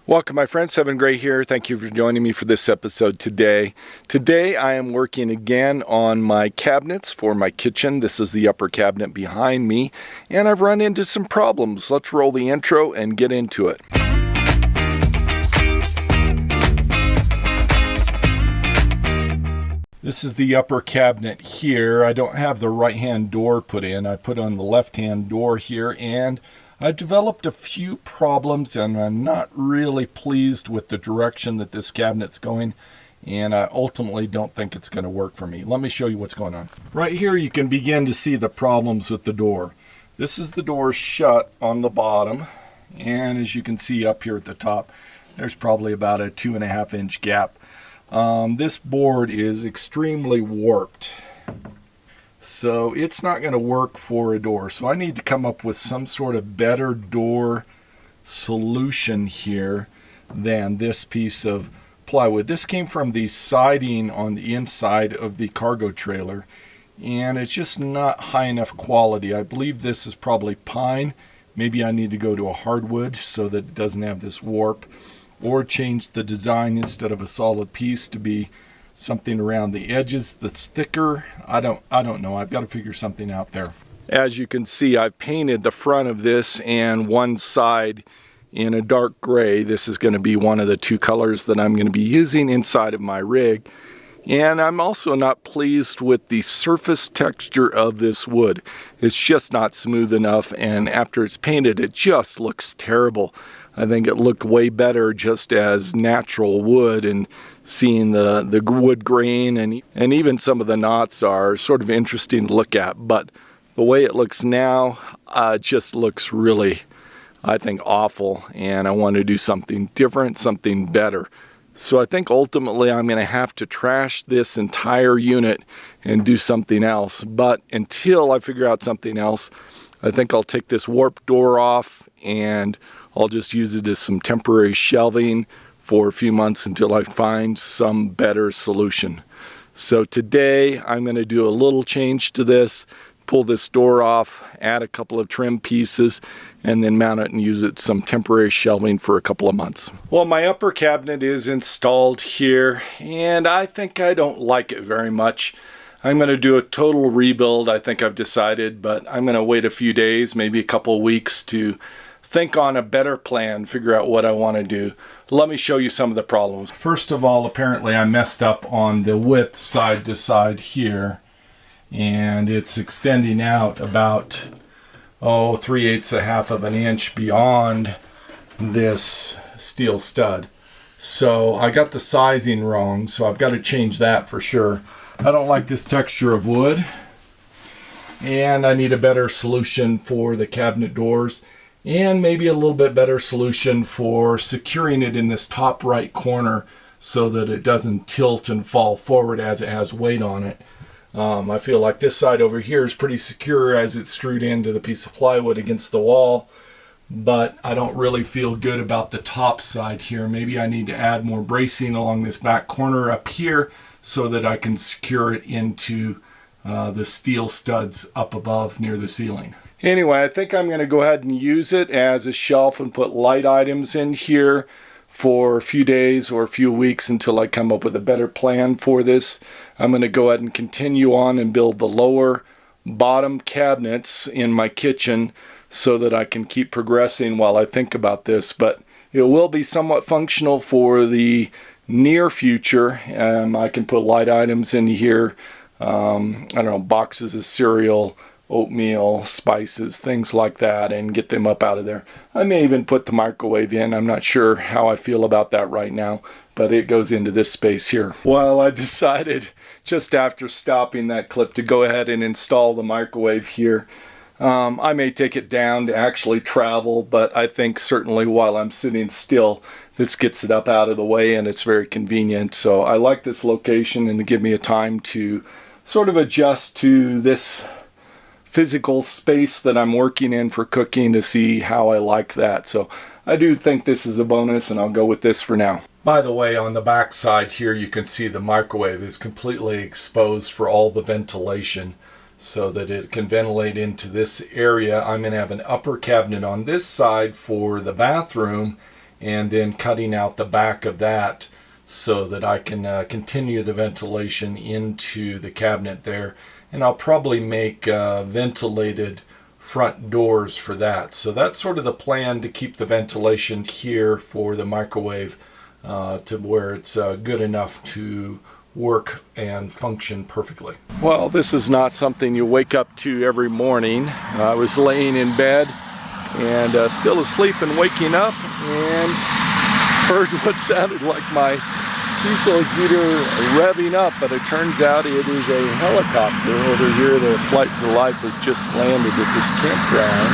Welcome, my friends. Evan Gray here. Thank you for joining me for this episode today. Today I am working again on my cabinets for my kitchen. This is the upper cabinet behind me, and I've run into some problems. Let's roll the intro and get into it. This is the upper cabinet here. I don't have the right-hand door put in. I put on the left-hand door here, and I developed a few problems, and I'm not really pleased with the direction that this cabinet's going, and I ultimately don't think it's going to work for me. Let me show you what's going on. Right here you can begin to see the problems with the door. This is the door shut on the bottom, and as you can see up here at the top, there's probably about a 2.5 inch gap. This board is extremely warped, so it's not going to work for a door. So I need to come up with some sort of better door solution here than this piece of plywood. This came from the siding on the inside of the cargo trailer, and it's just not high enough quality. I believe this is probably pine. Maybe I need to go to a hardwood so that it doesn't have this warp, or change the design instead of a solid piece to be something around the edges that's thicker. I don't know. I've got to figure something out there. As you can see, I've painted the front of this and one side in a dark gray. This is going to be one of the two colors that I'm going to be using inside of my rig. And I'm also not pleased with the surface texture of this wood. It's just not smooth enough, and after it's painted, it just looks terrible. I think it looked way better just as natural wood, and seeing the wood grain and even some of the knots are sort of interesting to look at. But the way it looks now just looks really, I think, awful, and I want to do something different, something better. So I think ultimately I'm going to have to trash this entire unit and do something else. But until I figure out something else, I think I'll take this warped door off and I'll just use it as some temporary shelving for a few months until I find some better solution. So today I'm going to do a little change to this, pull this door off, add a couple of trim pieces, and then mount it and use it some temporary shelving for a couple of months. Well, my upper cabinet is installed here, and I think I don't like it very much. I'm going to do a total rebuild, I think I've decided, but I'm going to wait a few days, maybe a couple of weeks, to think on a better plan, figure out what I want to do. Let me show you some of the problems. First of all, apparently I messed up on the width side to side here, and it's extending out about 3/8 of an inch beyond this steel stud. So I got the sizing wrong, so I've got to change that for sure. I don't like this texture of wood, and I need a better solution for the cabinet doors, and maybe a little bit better solution for securing it in this top right corner so that it doesn't tilt and fall forward as it has weight on it. I feel like this side over here is pretty secure as it's screwed into the piece of plywood against the wall, but I don't really feel good about the top side here. Maybe I need to add more bracing along this back corner up here so that I can secure it into the steel studs up above near the ceiling. Anyway, I think I'm going to go ahead and use it as a shelf and put light items in here for a few days or a few weeks until I come up with a better plan for this. I'm going to go ahead and continue on and build the lower bottom cabinets in my kitchen so that I can keep progressing while I think about this. But it will be somewhat functional for the near future. I can put light items in here, I don't know, boxes of cereal, oatmeal, spices, things like that, and get them up out of there. I may even put the microwave in. I'm not sure how I feel about that right now, but it goes into this space here. Well, I decided just after stopping that clip to go ahead and install the microwave here. I may take it down to actually travel, but I think certainly while I'm sitting still, this gets it up out of the way and it's very convenient. So I like this location, and to give me a time to sort of adjust to this physical space that I'm working in for cooking to see how I like that. So I do think this is a bonus, and I'll go with this for now. By the way, on the back side here you can see the microwave is completely exposed for all the ventilation so that it can ventilate into this area. I'm going to have an upper cabinet on this side for the bathroom, and then cutting out the back of that so that I can continue the ventilation into the cabinet there. And I'll probably make ventilated front doors for that. So that's sort of the plan, to keep the ventilation here for the microwave to where it's good enough to work and function perfectly. Well, this is not something you wake up to every morning. I was laying in bed and still asleep and waking up and heard what sounded like my diesel heater revving up, but it turns out it is a helicopter over here. The Flight for Life has just landed at this campground,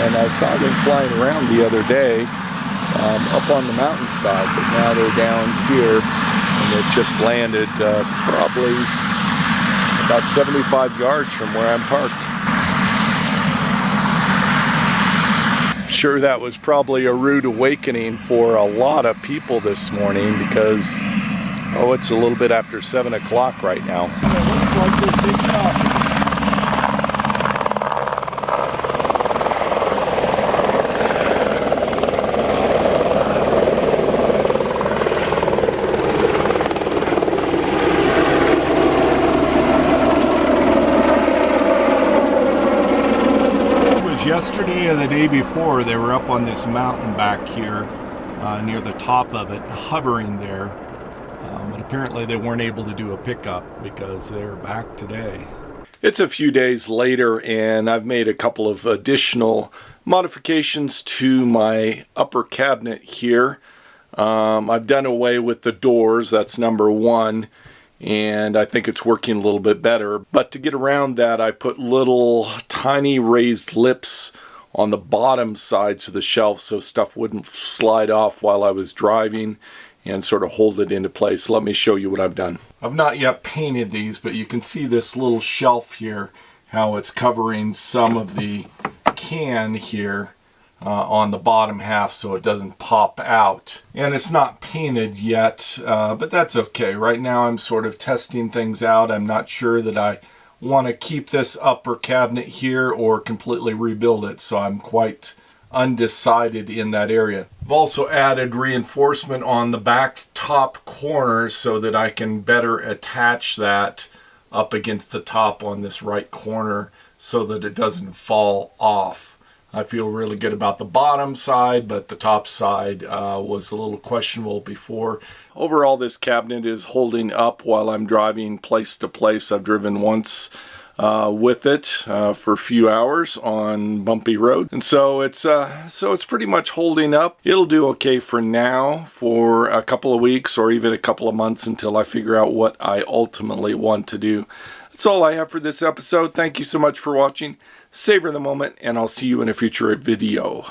and I saw them flying around the other day up on the mountainside, but now they're down here, and it just landed probably about 75 yards from where I'm parked. Sure, that was probably a rude awakening for a lot of people this morning, because it's a little bit after 7 o'clock right now. It looks like they're taking off. Yesterday or the day before, they were up on this mountain back here near the top of it, hovering there, but apparently they weren't able to do a pickup because they're back today. It's a few days later, and I've made a couple of additional modifications to my upper cabinet here. I've done away with the doors, that's number one, and I think it's working a little bit better. But to get around that, I put little tiny raised lips on the bottom sides of the shelf so stuff wouldn't slide off while I was driving, and sort of hold it into place. Let me show you what I've done. I've not yet painted these, but you can see this little shelf here, how it's covering some of the can here on the bottom half so it doesn't pop out. And it's not painted yet, but that's okay. Right now I'm sort of testing things out. I'm not sure that I want to keep this upper cabinet here or completely rebuild it, so I'm quite undecided in that area. I've also added reinforcement on the back top corners so that I can better attach that up against the top on this right corner so that it doesn't fall off. I feel really good about the bottom side, but the top side was a little questionable before. Overall, this cabinet is holding up while I'm driving place to place. I've driven once with it for a few hours on bumpy road, and so it's pretty much holding up. It'll do okay for now, for a couple of weeks or even a couple of months until I figure out what I ultimately want to do. That's all I have for this episode. Thank you so much for watching. Savor the moment, and I'll see you in a future video.